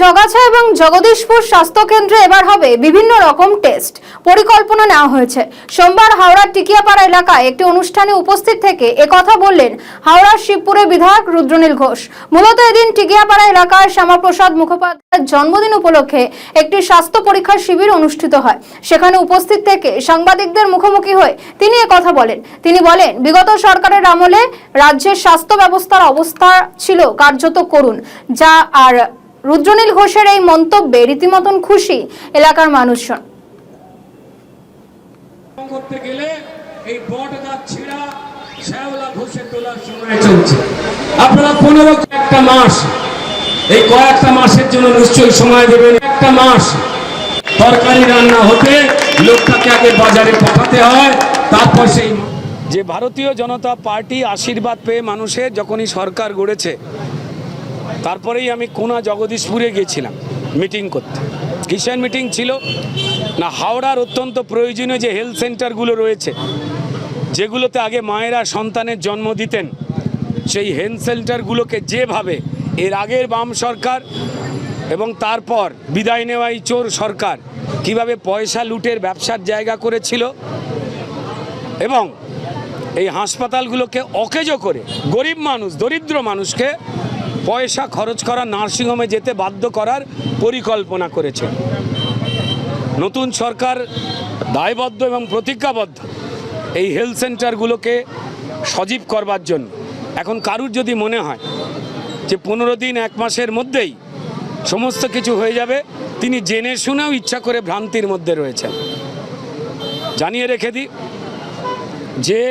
জগাছা এবং জগদীশপুর স্বাস্থ্য কেন্দ্রে এবার হবে বিভিন্ন রকম টেস্ট পরিকল্পনা নেওয়া হয়েছে। সোমবার হাওড়ার টিকিয়াপাড়া এলাকায় একটি অনুষ্ঠানে উপস্থিত থেকে একথা বললেন হাওড়ার শিবপুরের বিধায়ক রুদ্রনীল ঘোষ। মূলত এদিন টিকিয়াপাড়া এলাকায় শ্যামাপ্রসাদ মুখোপাধ্যায়ের জন্মদিন উপলক্ষে একটি স্বাস্থ্য পরীক্ষার শিবির অনুষ্ঠিত হয়। সেখানে উপস্থিত থেকে সাংবাদিকদের মুখোমুখি হয়ে তিনি একথা বলেন। তিনি বলেন, বিগত সরকারের আমলে রাজ্যের স্বাস্থ্য ব্যবস্থার অবস্থা ছিল কার্যত করুণ, যা আর রুদ্রনীল ঘোষের এই মন্তব্যে রীতিমতন খুশি এলাকার মানুষজন। করতে গেলে এই বট গাছ ছিঁড়া শ্যাওলা ঘষে তোলার সময় চলছে। আপনারা 15 একটা মাস, এই কয়েকটা মাসের জন্য নিশ্চয়ই সময় দেবেন। একটা মাস তরকারি রান্না হতে লোকটাকে আগে বাজারে পাঠাতে হয়, তারপর সেই যে ভারতীয় জনতা পার্টি আশীর্বাদ পেয়ে মানুষের যখনই সরকার গড়েছে, তারপরেই আমি কোনা জগদীশপুরে গিয়েছিলাম মিটিং করতে। কিষাণ মিটিং ছিল না, হাওড়ার অত্যন্ত প্রয়োজনীয় যে হেলথ সেন্টারগুলো রয়েছে, যেগুলোতে আগে মায়েরা সন্তানের জন্ম দিতেন, সেই হেলথ সেন্টারগুলোকে যেভাবে এর আগের বাম সরকার এবং তারপর বিদায় নেওয়া এই চোর সরকার কিভাবে পয়সা লুটের ব্যবসার জায়গা করেছিল এবং এই হাসপাতালগুলোকে অকেজো করে গরিব মানুষ, দরিদ্র মানুষকে পয়সা খরচ করা নার্সিংহোমে যেতে বাধ্য করার পরিকল্পনা করেছে। নতুন সরকার দায়বদ্ধ এবং প্রতিজ্ঞাবদ্ধ এই হেলথ সেন্টারগুলোকে সজীব করবার জন্য। এখন কারুর যদি মনে হয় যে 15 দিন 1 মাসের মধ্যেই সমস্ত কিছু হয়ে যাবে, তিনি জেনে শুনেও ইচ্ছা করে ভ্রান্তির মধ্যে রয়েছেন। জানিয়ে রেখে দিই যে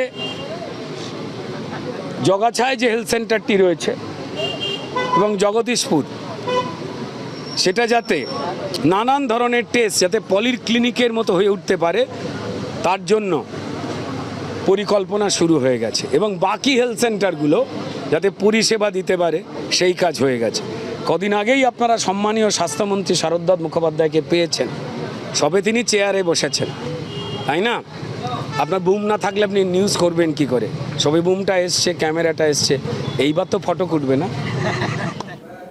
জগাছায় যে হেলথ সেন্টারটি রয়েছে এবং জগদীশপুর, সেটা যাতে নানান ধরনের টেস্ট যাতে পলির ক্লিনিকের মতো হয়ে উঠতে পারে, তার জন্য পরিকল্পনা শুরু হয়ে গেছে এবং বাকি হেলথ সেন্টারগুলো যাতে পরিষেবা দিতে পারে সেই কাজ হয়ে গেছে। কদিন আগেই আপনারা সম্মানীয় স্বাস্থ্যমন্ত্রী শারদ মুখোপাধ্যায়কে পেয়েছেন, সবে তিনি চেয়ারে বসেছেন, তাই না? আপনার বুম না থাকলে আপনি নিউজ করবেন কি করে? সবে বুমটা এসছে, ক্যামেরাটা এসছে, এইবার তো ফটো উঠবে না।